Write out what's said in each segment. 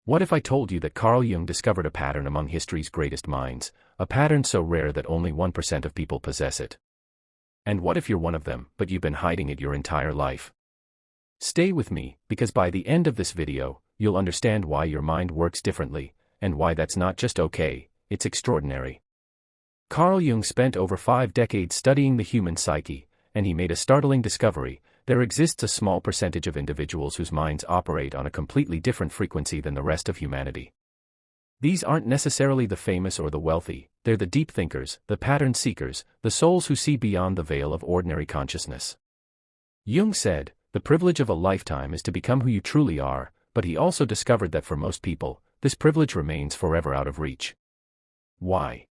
What if I told you that Carl Jung discovered a pattern among history's greatest minds, a pattern so rare that only 1% of people possess it? And what if you're one of them, but you've been hiding it your entire life? Stay with me, because by the end of this video, you'll understand why your mind works differently, and why that's not just okay, it's extraordinary. Carl Jung spent over 5 decades studying the human psyche, and he made a startling discovery: there exists a small percentage of individuals whose minds operate on a completely different frequency than the rest of humanity. These aren't necessarily the famous or the wealthy, they're the deep thinkers, the pattern seekers, the souls who see beyond the veil of ordinary consciousness. Jung said, the privilege of a lifetime is to become who you truly are, but he also discovered that for most people, this privilege remains forever out of reach. Why?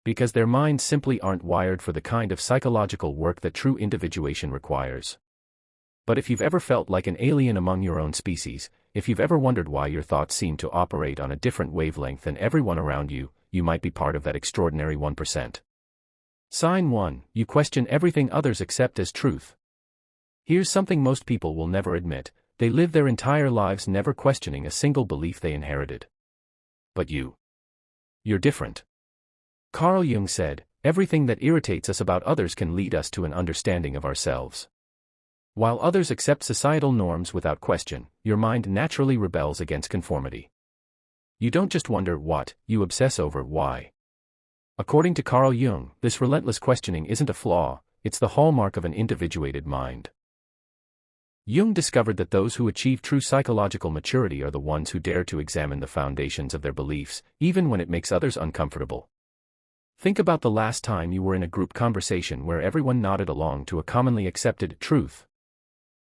Because their minds simply aren't wired for the kind of psychological work that true individuation requires. But if you've ever felt like an alien among your own species, if you've ever wondered why your thoughts seem to operate on a different wavelength than everyone around you, you might be part of that extraordinary 1%. Sign 1: you question everything others accept as truth. Here's something most people will never admit: they live their entire lives never questioning a single belief they inherited. But you're different. Carl Jung said, everything that irritates us about others can lead us to an understanding of ourselves. While others accept societal norms without question, your mind naturally rebels against conformity. You don't just wonder what, you obsess over why. According to Carl Jung, this relentless questioning isn't a flaw, it's the hallmark of an individuated mind. Jung discovered that those who achieve true psychological maturity are the ones who dare to examine the foundations of their beliefs, even when it makes others uncomfortable. Think about the last time you were in a group conversation where everyone nodded along to a commonly accepted truth.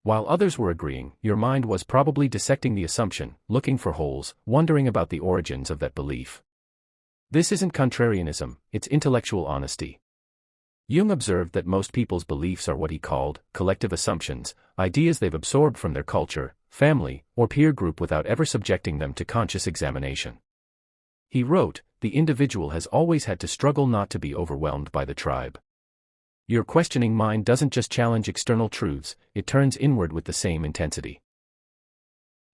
While others were agreeing, your mind was probably dissecting the assumption, looking for holes, wondering about the origins of that belief. This isn't contrarianism, it's intellectual honesty. Jung observed that most people's beliefs are what he called collective assumptions, ideas they've absorbed from their culture, family, or peer group without ever subjecting them to conscious examination. He wrote, the individual has always had to struggle not to be overwhelmed by the tribe. Your questioning mind doesn't just challenge external truths, it turns inward with the same intensity.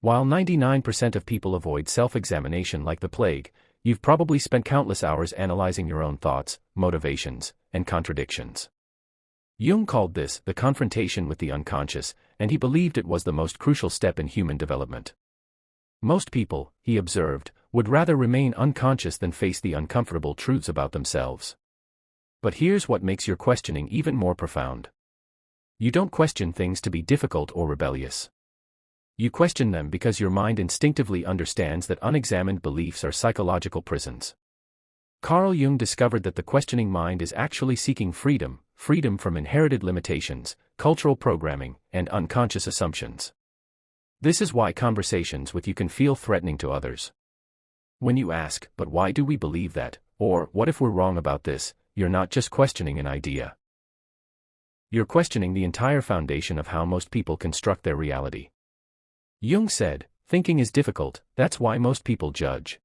While 99% of people avoid self-examination like the plague, you've probably spent countless hours analyzing your own thoughts, motivations, and contradictions. Jung called this the confrontation with the unconscious, and he believed it was the most crucial step in human development. Most people, he observed, would rather remain unconscious than face the uncomfortable truths about themselves. But here's what makes your questioning even more profound. You don't question things to be difficult or rebellious. You question them because your mind instinctively understands that unexamined beliefs are psychological prisons. Carl Jung discovered that the questioning mind is actually seeking freedom, freedom from inherited limitations, cultural programming, and unconscious assumptions. This is why conversations with you can feel threatening to others. When you ask, but why do we believe that, or what if we're wrong about this, you're not just questioning an idea. You're questioning the entire foundation of how most people construct their reality. Jung said, thinking is difficult, that's why most people judge.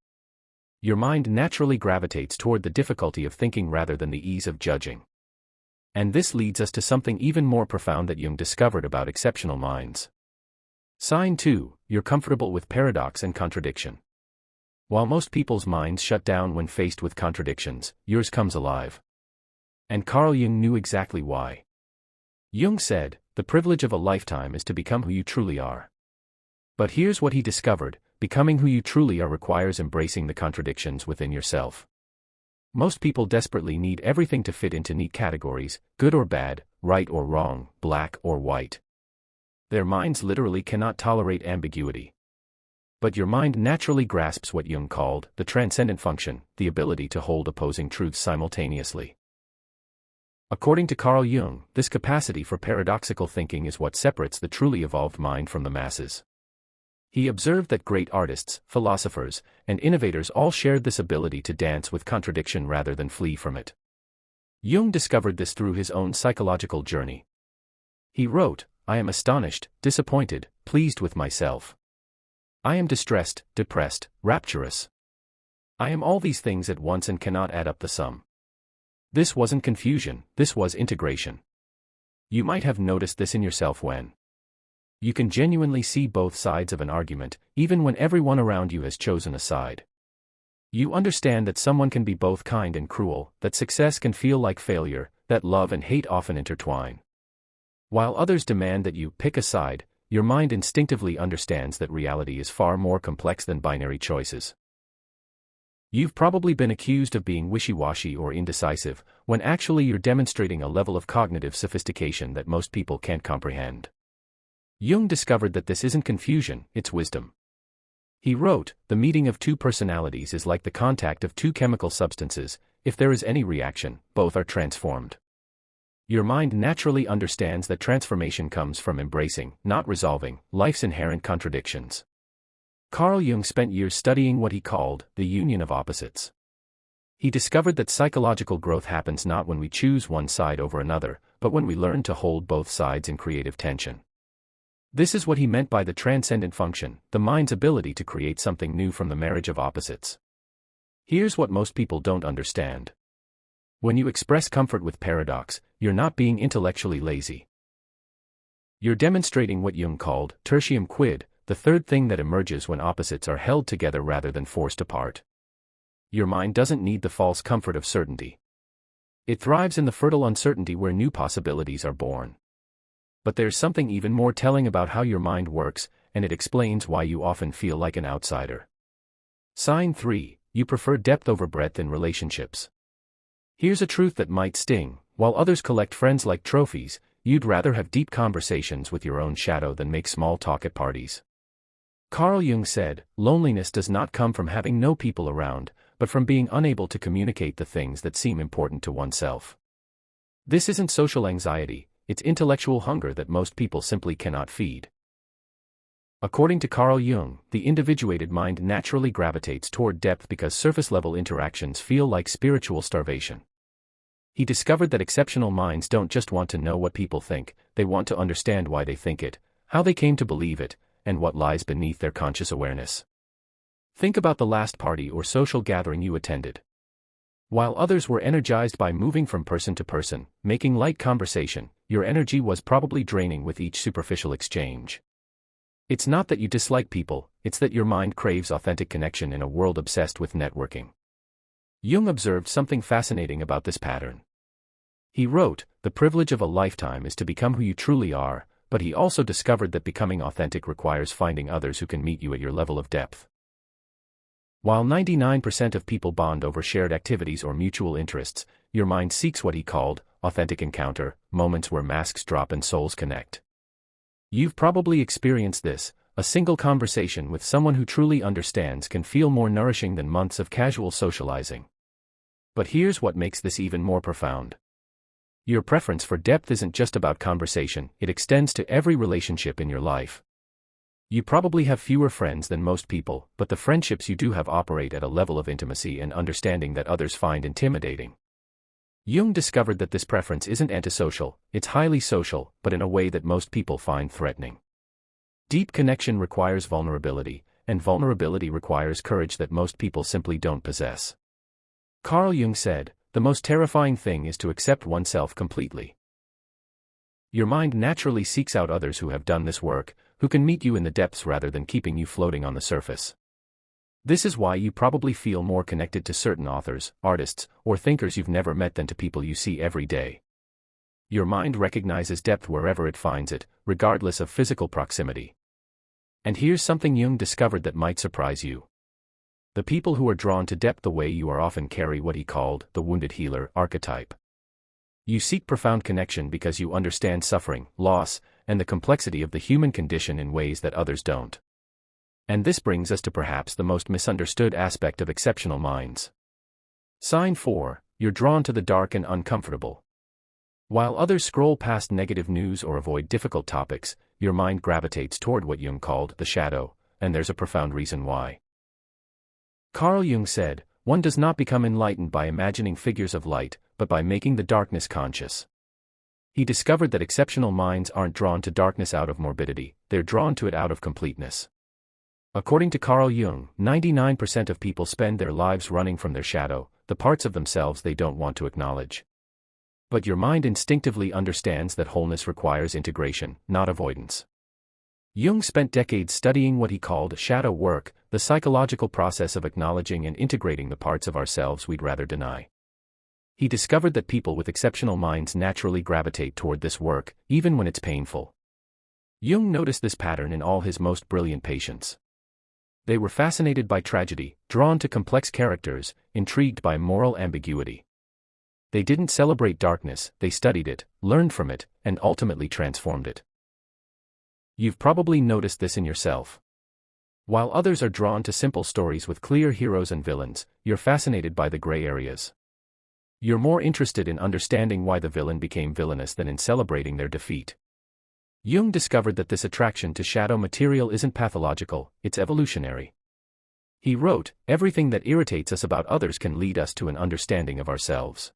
Your mind naturally gravitates toward the difficulty of thinking rather than the ease of judging. And this leads us to something even more profound that Jung discovered about exceptional minds. Sign 2: you're comfortable with paradox and contradiction. While most people's minds shut down when faced with contradictions, yours comes alive. And Carl Jung knew exactly why. Jung said, the privilege of a lifetime is to become who you truly are. But here's what he discovered: becoming who you truly are requires embracing the contradictions within yourself. Most people desperately need everything to fit into neat categories, good or bad, right or wrong, black or white. Their minds literally cannot tolerate ambiguity. But your mind naturally grasps what Jung called the transcendent function, the ability to hold opposing truths simultaneously. According to Carl Jung, this capacity for paradoxical thinking is what separates the truly evolved mind from the masses. He observed that great artists, philosophers, and innovators all shared this ability to dance with contradiction rather than flee from it. Jung discovered this through his own psychological journey. He wrote, I am astonished, disappointed, pleased with myself. I am distressed, depressed, rapturous. I am all these things at once and cannot add up the sum. This wasn't confusion, this was integration. You might have noticed this in yourself when You can genuinely see both sides of an argument, even when everyone around you has chosen a side. You understand that someone can be both kind and cruel, that success can feel like failure, that love and hate often intertwine. While others demand that you pick a side, your mind instinctively understands that reality is far more complex than binary choices. You've probably been accused of being wishy-washy or indecisive, when actually you're demonstrating a level of cognitive sophistication that most people can't comprehend. Jung discovered that this isn't confusion, it's wisdom. He wrote, "The meeting of two personalities is like the contact of two chemical substances. If there is any reaction, both are transformed." Your mind naturally understands that transformation comes from embracing, not resolving, life's inherent contradictions. Carl Jung spent years studying what he called the union of opposites. He discovered that psychological growth happens not when we choose one side over another, but when we learn to hold both sides in creative tension. This is what he meant by the transcendent function, the mind's ability to create something new from the marriage of opposites. Here's what most people don't understand. When you express comfort with paradox, you're not being intellectually lazy. You're demonstrating what Jung called tertium quid, the third thing that emerges when opposites are held together rather than forced apart. Your mind doesn't need the false comfort of certainty. It thrives in the fertile uncertainty where new possibilities are born. But there's something even more telling about how your mind works, and it explains why you often feel like an outsider. Sign 3. You prefer depth over breadth in relationships. Here's a truth that might sting. While others collect friends like trophies, you'd rather have deep conversations with your own shadow than make small talk at parties. Carl Jung said, "Loneliness does not come from having no people around, but from being unable to communicate the things that seem important to oneself." This isn't social anxiety. It's intellectual hunger that most people simply cannot feed. According to Carl Jung, the individuated mind naturally gravitates toward depth because surface-level interactions feel like spiritual starvation. He discovered that exceptional minds don't just want to know what people think, they want to understand why they think it, how they came to believe it, and what lies beneath their conscious awareness. Think about the last party or social gathering you attended. While others were energized by moving from person to person, making light conversation, your energy was probably draining with each superficial exchange. It's not that you dislike people, it's that your mind craves authentic connection in a world obsessed with networking. Jung observed something fascinating about this pattern. He wrote, "The privilege of a lifetime is to become who you truly are," but he also discovered that becoming authentic requires finding others who can meet you at your level of depth. While 99% of people bond over shared activities or mutual interests, your mind seeks what he called authentic encounter, moments where masks drop and souls connect. You've probably experienced this. A single conversation with someone who truly understands can feel more nourishing than months of casual socializing. But here's what makes this even more profound. Your preference for depth isn't just about conversation, it extends to every relationship in your life. You probably have fewer friends than most people, but the friendships you do have operate at a level of intimacy and understanding that others find intimidating. Jung discovered that this preference isn't antisocial, it's highly social, but in a way that most people find threatening. Deep connection requires vulnerability, and vulnerability requires courage that most people simply don't possess. Carl Jung said, "The most terrifying thing is to accept oneself completely." Your mind naturally seeks out others who have done this work, who can meet you in the depths rather than keeping you floating on the surface. This is why you probably feel more connected to certain authors, artists, or thinkers you've never met than to people you see every day. Your mind recognizes depth wherever it finds it, regardless of physical proximity. And here's something Jung discovered that might surprise you. The people who are drawn to depth the way you are often carry what he called the wounded healer archetype. You seek profound connection because you understand suffering, loss, and the complexity of the human condition in ways that others don't. And this brings us to perhaps the most misunderstood aspect of exceptional minds. Sign 4, you're drawn to the dark and uncomfortable. While others scroll past negative news or avoid difficult topics, your mind gravitates toward what Jung called the shadow, and there's a profound reason why. Carl Jung said, "One does not become enlightened by imagining figures of light, but by making the darkness conscious." He discovered that exceptional minds aren't drawn to darkness out of morbidity, they're drawn to it out of completeness. According to Carl Jung, 99% of people spend their lives running from their shadow, the parts of themselves they don't want to acknowledge. But your mind instinctively understands that wholeness requires integration, not avoidance. Jung spent decades studying what he called shadow work, the psychological process of acknowledging and integrating the parts of ourselves we'd rather deny. He discovered that people with exceptional minds naturally gravitate toward this work, even when it's painful. Jung noticed this pattern in all his most brilliant patients. They were fascinated by tragedy, drawn to complex characters, intrigued by moral ambiguity. They didn't celebrate darkness, they studied it, learned from it, and ultimately transformed it. You've probably noticed this in yourself. While others are drawn to simple stories with clear heroes and villains, you're fascinated by the gray areas. You're more interested in understanding why the villain became villainous than in celebrating their defeat. Jung discovered that this attraction to shadow material isn't pathological, it's evolutionary. He wrote, "Everything that irritates us about others can lead us to an understanding of ourselves."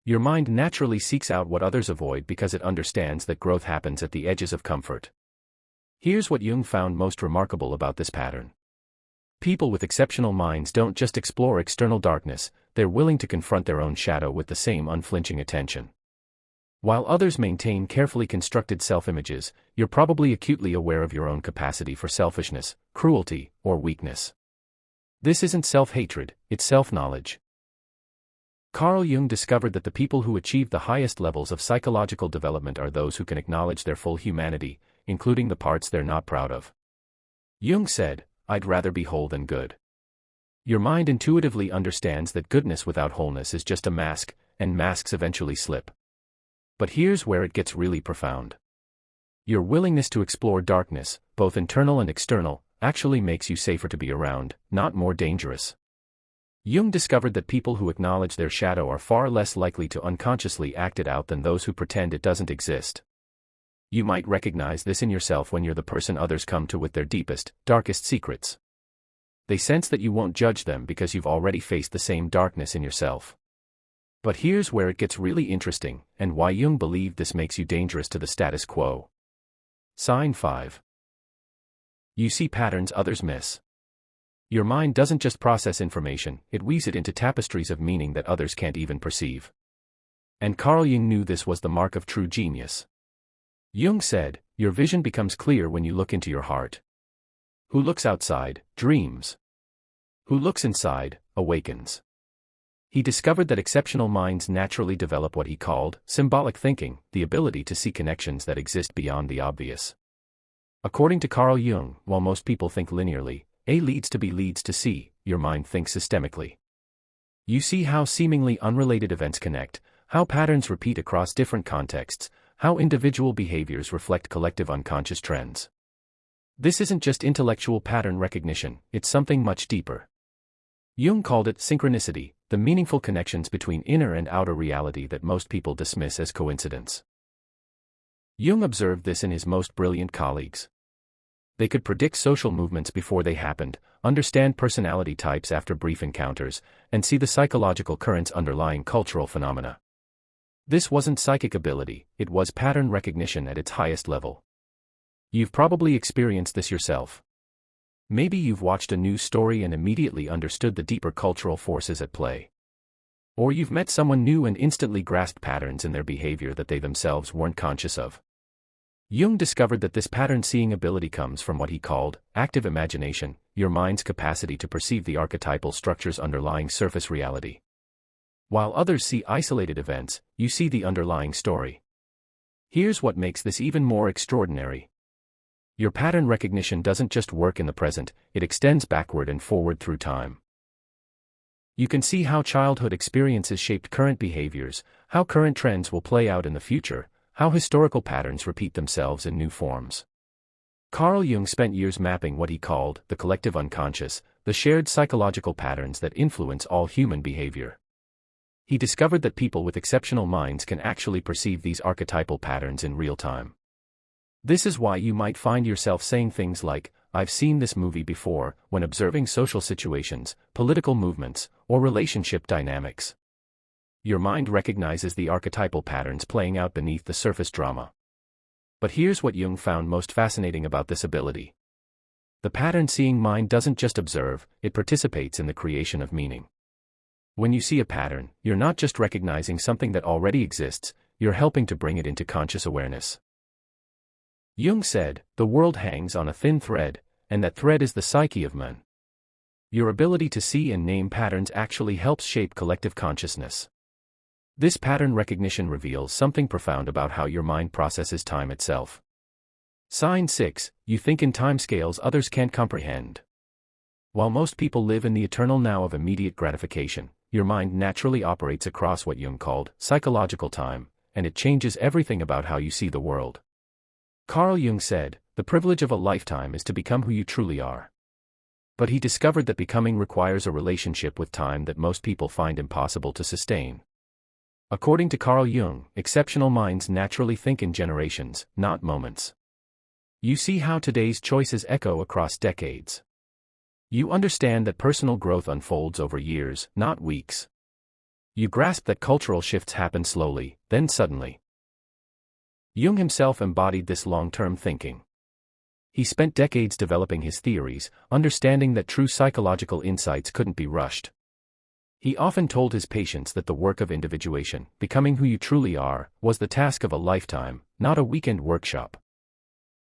Your mind naturally seeks out what others avoid because it understands that growth happens at the edges of comfort. Here's what Jung found most remarkable about this pattern. People with exceptional minds don't just explore external darkness, they're willing to confront their own shadow with the same unflinching attention. While others maintain carefully constructed self-images, you're probably acutely aware of your own capacity for selfishness, cruelty, or weakness. This isn't self-hatred, it's self-knowledge. Carl Jung discovered that the people who achieve the highest levels of psychological development are those who can acknowledge their full humanity, including the parts they're not proud of. Jung said, "I'd rather be whole than good." Your mind intuitively understands that goodness without wholeness is just a mask, and masks eventually slip. But here's where it gets really profound. Your willingness to explore darkness, both internal and external, actually makes you safer to be around, not more dangerous. Jung discovered that people who acknowledge their shadow are far less likely to unconsciously act it out than those who pretend it doesn't exist. You might recognize this in yourself when you're the person others come to with their deepest, darkest secrets. They sense that you won't judge them because you've already faced the same darkness in yourself. But here's where it gets really interesting, and why Jung believed this makes you dangerous to the status quo. Sign 5. You see patterns others miss. Your mind doesn't just process information, it weaves it into tapestries of meaning that others can't even perceive. And Carl Jung knew this was the mark of true genius. Jung said, "Your vision becomes clear when you look into your heart. Who looks outside, dreams. Who looks inside, awakens." He discovered that exceptional minds naturally develop what he called symbolic thinking, the ability to see connections that exist beyond the obvious. According to Carl Jung, while most people think linearly, A leads to B leads to C, your mind thinks systemically. You see how seemingly unrelated events connect, how patterns repeat across different contexts, how individual behaviors reflect collective unconscious trends. This isn't just intellectual pattern recognition, it's something much deeper. Jung called it synchronicity, the meaningful connections between inner and outer reality that most people dismiss as coincidence. Jung observed this in his most brilliant colleagues. They could predict social movements before they happened, understand personality types after brief encounters, and see the psychological currents underlying cultural phenomena. This wasn't psychic ability, it was pattern recognition at its highest level. You've probably experienced this yourself. Maybe you've watched a news story and immediately understood the deeper cultural forces at play. Or you've met someone new and instantly grasped patterns in their behavior that they themselves weren't conscious of. Jung discovered that this pattern-seeing ability comes from what he called active imagination, your mind's capacity to perceive the archetypal structures underlying surface reality. While others see isolated events, you see the underlying story. Here's what makes this even more extraordinary. Your pattern recognition doesn't just work in the present, it extends backward and forward through time. You can see how childhood experiences shaped current behaviors, how current trends will play out in the future, how historical patterns repeat themselves in new forms. Carl Jung spent years mapping what he called the collective unconscious, the shared psychological patterns that influence all human behavior. He discovered that people with exceptional minds can actually perceive these archetypal patterns in real time. This is why you might find yourself saying things like, "I've seen this movie before," when observing social situations, political movements, or relationship dynamics. Your mind recognizes the archetypal patterns playing out beneath the surface drama. But here's what Jung found most fascinating about this ability. The pattern-seeing mind doesn't just observe, it participates in the creation of meaning. When you see a pattern, you're not just recognizing something that already exists, you're helping to bring it into conscious awareness. Jung said, "The world hangs on a thin thread, and that thread is the psyche of man." Your ability to see and name patterns actually helps shape collective consciousness. This pattern recognition reveals something profound about how your mind processes time itself. Sign 6, you think in timescales others can't comprehend. While most people live in the eternal now of immediate gratification, your mind naturally operates across what Jung called psychological time, and it changes everything about how you see the world. Carl Jung said, "The privilege of a lifetime is to become who you truly are." But he discovered that becoming requires a relationship with time that most people find impossible to sustain. According to Carl Jung, exceptional minds naturally think in generations, not moments. You see how today's choices echo across decades. You understand that personal growth unfolds over years, not weeks. You grasp that cultural shifts happen slowly, then suddenly. Jung himself embodied this long-term thinking. He spent decades developing his theories, understanding that true psychological insights couldn't be rushed. He often told his patients that the work of individuation, becoming who you truly are, was the task of a lifetime, not a weekend workshop.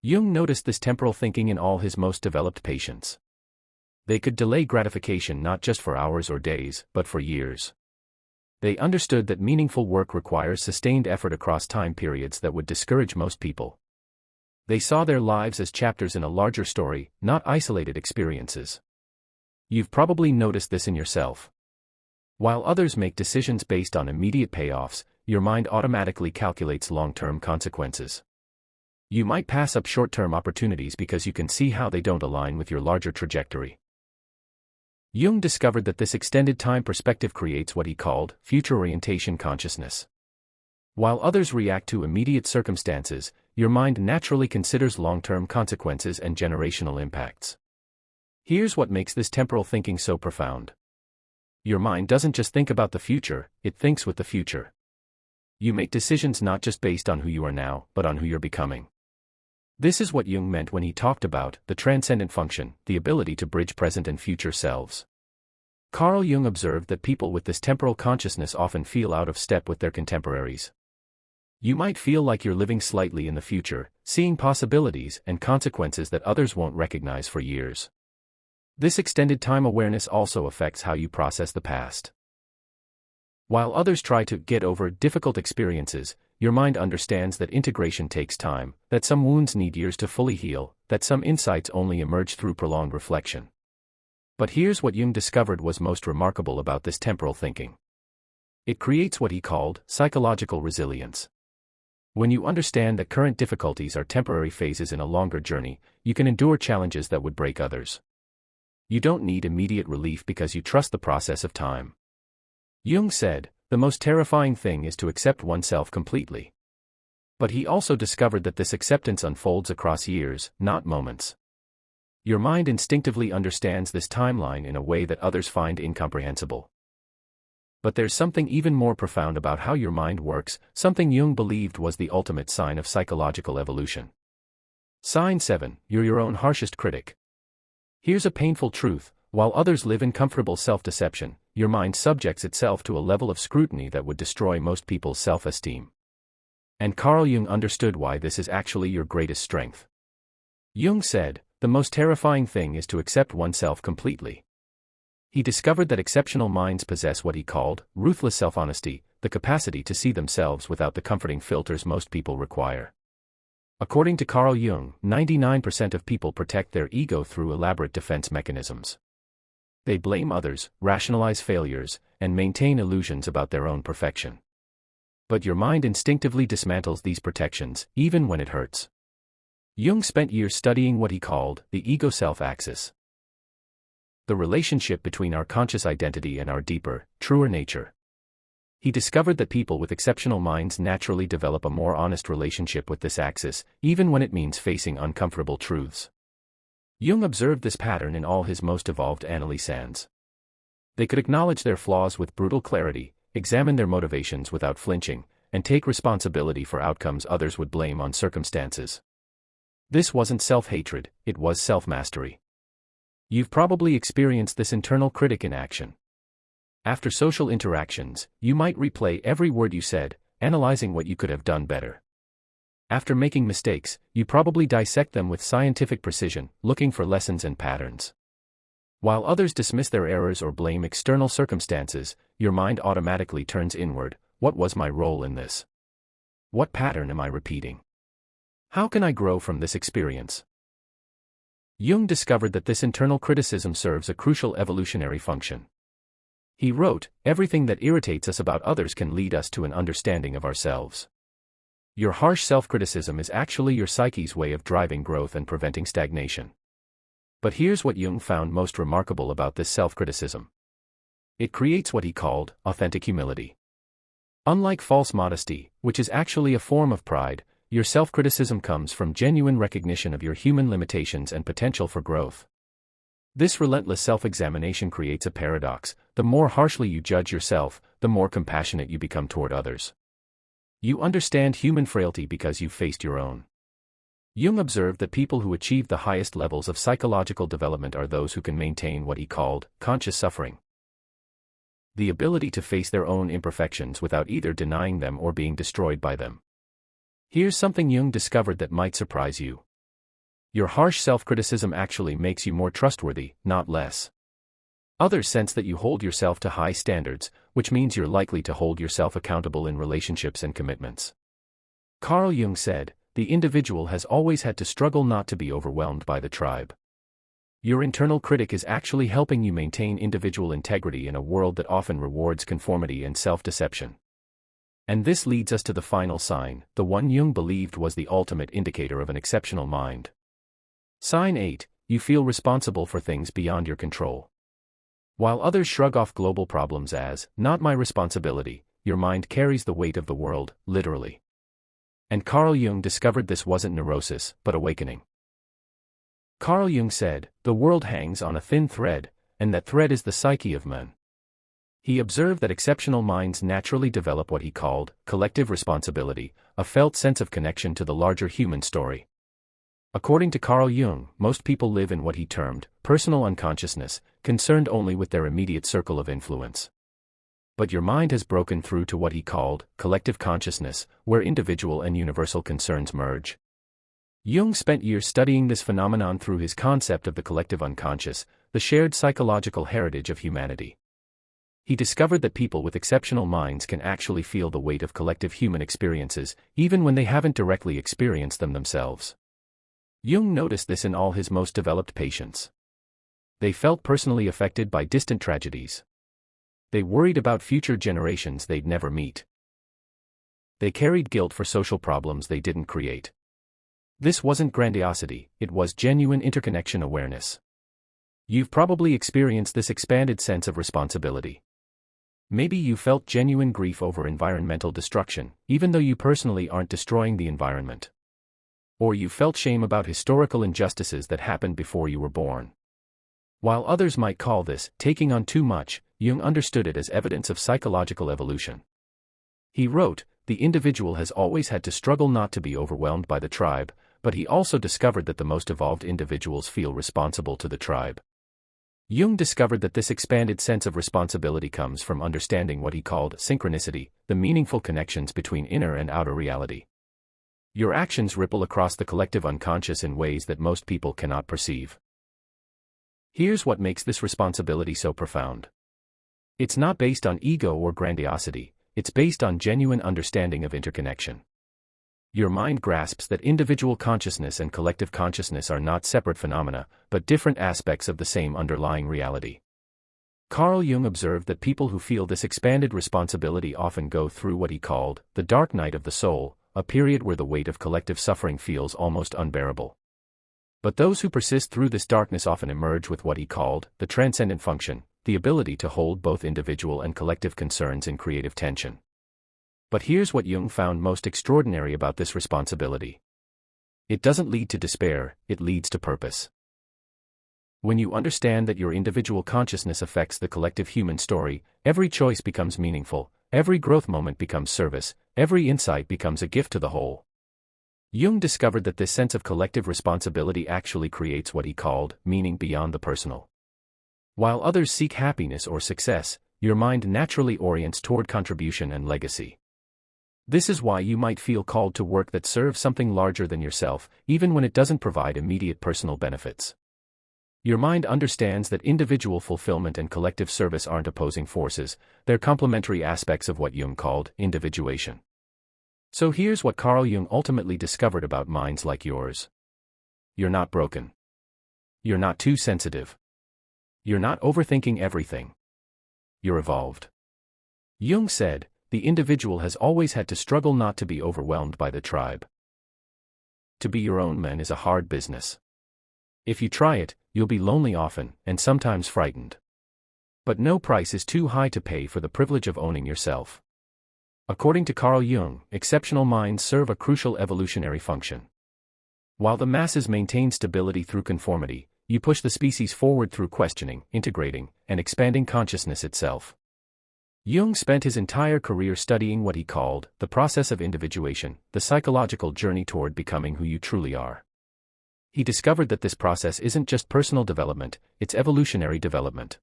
Jung noticed this temporal thinking in all his most developed patients. They could delay gratification not just for hours or days, but for years. They understood that meaningful work requires sustained effort across time periods that would discourage most people. They saw their lives as chapters in a larger story, not isolated experiences. You've probably noticed this in yourself. While others make decisions based on immediate payoffs, your mind automatically calculates long-term consequences. You might pass up short-term opportunities because you can see how they don't align with your larger trajectory. Jung discovered that this extended time perspective creates what he called future orientation consciousness. While others react to immediate circumstances, your mind naturally considers long-term consequences and generational impacts. Here's what makes this temporal thinking so profound. Your mind doesn't just think about the future, it thinks with the future. You make decisions not just based on who you are now, but on who you're becoming. This is what Jung meant when he talked about the transcendent function, the ability to bridge present and future selves. Carl Jung observed that people with this temporal consciousness often feel out of step with their contemporaries. You might feel like you're living slightly in the future, seeing possibilities and consequences that others won't recognize for years. This extended time awareness also affects how you process the past. While others try to get over difficult experiences, your mind understands that integration takes time, that some wounds need years to fully heal, that some insights only emerge through prolonged reflection. But here's what Jung discovered was most remarkable about this temporal thinking. It creates what he called psychological resilience. When you understand that current difficulties are temporary phases in a longer journey, you can endure challenges that would break others. You don't need immediate relief because you trust the process of time. Jung said, "The most terrifying thing is to accept oneself completely." But he also discovered that this acceptance unfolds across years, not moments. Your mind instinctively understands this timeline in a way that others find incomprehensible. But there's something even more profound about how your mind works, something Jung believed was the ultimate sign of psychological evolution. Sign 7, you're your own harshest critic. Here's a painful truth: while others live in comfortable self-deception, your mind subjects itself to a level of scrutiny that would destroy most people's self-esteem. And Carl Jung understood why this is actually your greatest strength. Jung said, "The most terrifying thing is to accept oneself completely." He discovered that exceptional minds possess what he called ruthless self-honesty, the capacity to see themselves without the comforting filters most people require. According to Carl Jung, 99% of people protect their ego through elaborate defense mechanisms. They blame others, rationalize failures, and maintain illusions about their own perfection. But your mind instinctively dismantles these protections, even when it hurts. Jung spent years studying what he called the ego-self axis, the relationship between our conscious identity and our deeper, truer nature. He discovered that people with exceptional minds naturally develop a more honest relationship with this axis, even when it means facing uncomfortable truths. Jung observed this pattern in all his most evolved adolescents. They could acknowledge their flaws with brutal clarity, examine their motivations without flinching, and take responsibility for outcomes others would blame on circumstances. This wasn't self-hatred, it was self-mastery. You've probably experienced this internal critic in action. After social interactions, you might replay every word you said, analyzing what you could have done better. After making mistakes, you probably dissect them with scientific precision, looking for lessons and patterns. While others dismiss their errors or blame external circumstances, your mind automatically turns inward. What was my role in this? What pattern am I repeating? How can I grow from this experience? Jung discovered that this internal criticism serves a crucial evolutionary function. He wrote, "Everything that irritates us about others can lead us to an understanding of ourselves." Your harsh self-criticism is actually your psyche's way of driving growth and preventing stagnation. But here's what Jung found most remarkable about this self-criticism. It creates what he called authentic humility. Unlike false modesty, which is actually a form of pride, your self-criticism comes from genuine recognition of your human limitations and potential for growth. This relentless self-examination creates a paradox. The more harshly you judge yourself, the more compassionate you become toward others. You understand human frailty because you've faced your own. Jung observed that people who achieve the highest levels of psychological development are those who can maintain what he called conscious suffering. The ability to face their own imperfections without either denying them or being destroyed by them. Here's something Jung discovered that might surprise you. Your harsh self-criticism actually makes you more trustworthy, not less. Others sense that you hold yourself to high standards, which means you're likely to hold yourself accountable in relationships and commitments. Carl Jung said, "The individual has always had to struggle not to be overwhelmed by the tribe." Your internal critic is actually helping you maintain individual integrity in a world that often rewards conformity and self-deception. And this leads us to the final sign, the one Jung believed was the ultimate indicator of an exceptional mind. Sign 8, you feel responsible for things beyond your control. While others shrug off global problems as, "not my responsibility," your mind carries the weight of the world, literally. And Carl Jung discovered this wasn't neurosis, but awakening. Carl Jung said, "The world hangs on a thin thread, and that thread is the psyche of man." He observed that exceptional minds naturally develop what he called collective responsibility, a felt sense of connection to the larger human story. According to Carl Jung, most people live in what he termed personal unconsciousness, concerned only with their immediate circle of influence. But your mind has broken through to what he called collective consciousness, where individual and universal concerns merge. Jung spent years studying this phenomenon through his concept of the collective unconscious, the shared psychological heritage of humanity. He discovered that people with exceptional minds can actually feel the weight of collective human experiences, even when they haven't directly experienced them themselves. Jung noticed this in all his most developed patients. They felt personally affected by distant tragedies. They worried about future generations they'd never meet. They carried guilt for social problems they didn't create. This wasn't grandiosity, it was genuine interconnection awareness. You've probably experienced this expanded sense of responsibility. Maybe you felt genuine grief over environmental destruction, even though you personally aren't destroying the environment. Or you felt shame about historical injustices that happened before you were born. While others might call this taking on too much, Jung understood it as evidence of psychological evolution. He wrote, "The individual has always had to struggle not to be overwhelmed by the tribe, but he also discovered that the most evolved individuals feel responsible to the tribe." Jung discovered that this expanded sense of responsibility comes from understanding what he called synchronicity, the meaningful connections between inner and outer reality. Your actions ripple across the collective unconscious in ways that most people cannot perceive. Here's what makes this responsibility so profound. It's not based on ego or grandiosity, it's based on genuine understanding of interconnection. Your mind grasps that individual consciousness and collective consciousness are not separate phenomena, but different aspects of the same underlying reality. Carl Jung observed that people who feel this expanded responsibility often go through what he called the dark night of the soul, a period where the weight of collective suffering feels almost unbearable. But those who persist through this darkness often emerge with what he called the transcendent function, the ability to hold both individual and collective concerns in creative tension. But here's what Jung found most extraordinary about this responsibility. It doesn't lead to despair, it leads to purpose. When you understand that your individual consciousness affects the collective human story, every choice becomes meaningful, every growth moment becomes service, every insight becomes a gift to the whole. Jung discovered that this sense of collective responsibility actually creates what he called meaning beyond the personal. While others seek happiness or success, your mind naturally orients toward contribution and legacy. This is why you might feel called to work that serves something larger than yourself, even when it doesn't provide immediate personal benefits. Your mind understands that individual fulfillment and collective service aren't opposing forces, they're complementary aspects of what Jung called individuation. So here's what Carl Jung ultimately discovered about minds like yours. You're not broken. You're not too sensitive. You're not overthinking everything. You're evolved. Jung said, the individual has always had to struggle not to be overwhelmed by the tribe. To be your own man is a hard business. If you try it, you'll be lonely often, and sometimes frightened. But no price is too high to pay for the privilege of owning yourself. According to Carl Jung, exceptional minds serve a crucial evolutionary function. While the masses maintain stability through conformity, you push the species forward through questioning, integrating, and expanding consciousness itself. Jung spent his entire career studying what he called the process of individuation, the psychological journey toward becoming who you truly are. He discovered that this process isn't just personal development, it's evolutionary development.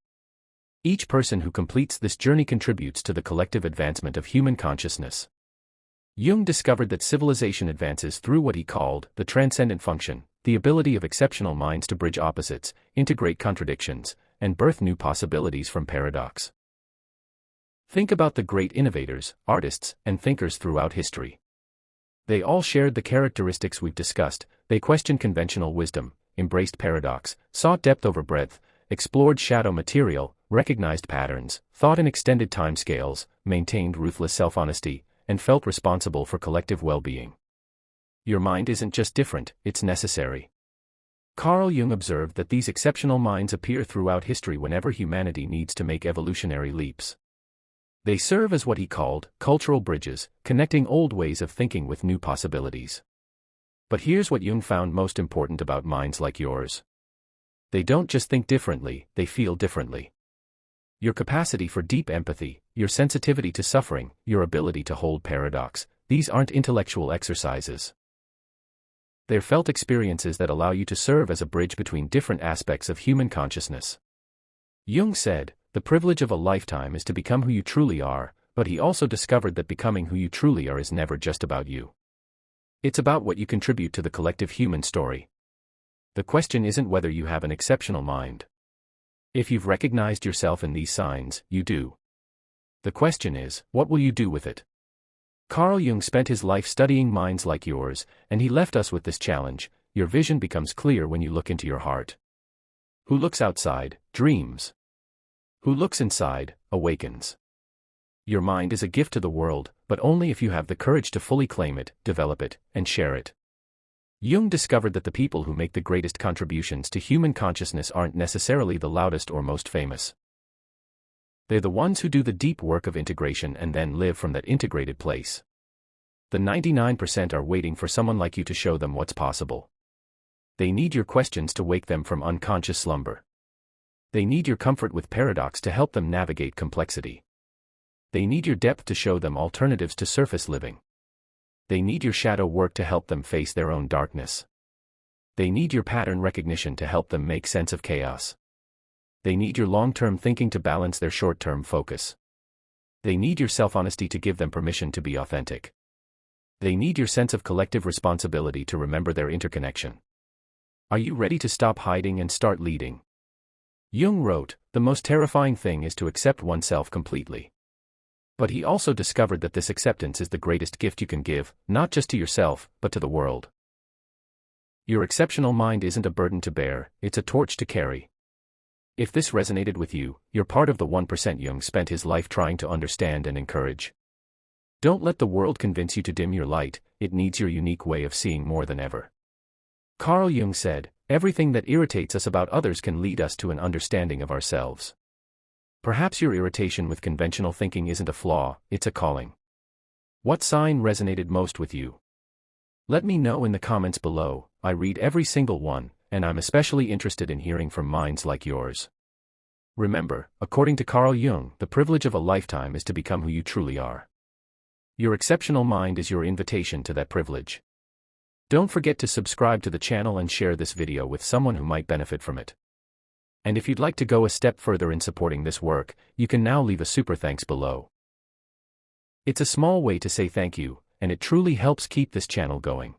Each person who completes this journey contributes to the collective advancement of human consciousness. Jung discovered that civilization advances through what he called the transcendent function, the ability of exceptional minds to bridge opposites, integrate contradictions, and birth new possibilities from paradox. Think about the great innovators, artists, and thinkers throughout history. They all shared the characteristics we've discussed. They questioned conventional wisdom, embraced paradox, sought depth over breadth, explored shadow material, recognized patterns, thought in extended timescales, maintained ruthless self-honesty, and felt responsible for collective well-being. Your mind isn't just different, it's necessary. Carl Jung observed that these exceptional minds appear throughout history whenever humanity needs to make evolutionary leaps. They serve as what he called cultural bridges, connecting old ways of thinking with new possibilities. But here's what Jung found most important about minds like yours. They don't just think differently, they feel differently. Your capacity for deep empathy, your sensitivity to suffering, your ability to hold paradox, these aren't intellectual exercises. They're felt experiences that allow you to serve as a bridge between different aspects of human consciousness. Jung said, the privilege of a lifetime is to become who you truly are, but he also discovered that becoming who you truly are is never just about you. It's about what you contribute to the collective human story. The question isn't whether you have an exceptional mind. If you've recognized yourself in these signs, you do. The question is, what will you do with it? Carl Jung spent his life studying minds like yours, and he left us with this challenge: your vision becomes clear when you look into your heart. Who looks outside, dreams. Who looks inside, awakens. Your mind is a gift to the world, but only if you have the courage to fully claim it, develop it, and share it. Jung discovered that the people who make the greatest contributions to human consciousness aren't necessarily the loudest or most famous. They're the ones who do the deep work of integration and then live from that integrated place. The 99% are waiting for someone like you to show them what's possible. They need your questions to wake them from unconscious slumber. They need your comfort with paradox to help them navigate complexity. They need your depth to show them alternatives to surface living. They need your shadow work to help them face their own darkness. They need your pattern recognition to help them make sense of chaos. They need your long-term thinking to balance their short-term focus. They need your self-honesty to give them permission to be authentic. They need your sense of collective responsibility to remember their interconnection. Are you ready to stop hiding and start leading? Jung wrote, the most terrifying thing is to accept oneself completely. But he also discovered that this acceptance is the greatest gift you can give, not just to yourself, but to the world. Your exceptional mind isn't a burden to bear, it's a torch to carry. If this resonated with you, you're part of the 1% Jung spent his life trying to understand and encourage. Don't let the world convince you to dim your light, it needs your unique way of seeing more than ever. Carl Jung said, everything that irritates us about others can lead us to an understanding of ourselves. Perhaps your irritation with conventional thinking isn't a flaw, it's a calling. What sign resonated most with you? Let me know in the comments below. I read every single one, and I'm especially interested in hearing from minds like yours. Remember, according to Carl Jung, the privilege of a lifetime is to become who you truly are. Your exceptional mind is your invitation to that privilege. Don't forget to subscribe to the channel and share this video with someone who might benefit from it. And if you'd like to go a step further in supporting this work, you can now leave a super thanks below. It's a small way to say thank you, and it truly helps keep this channel going.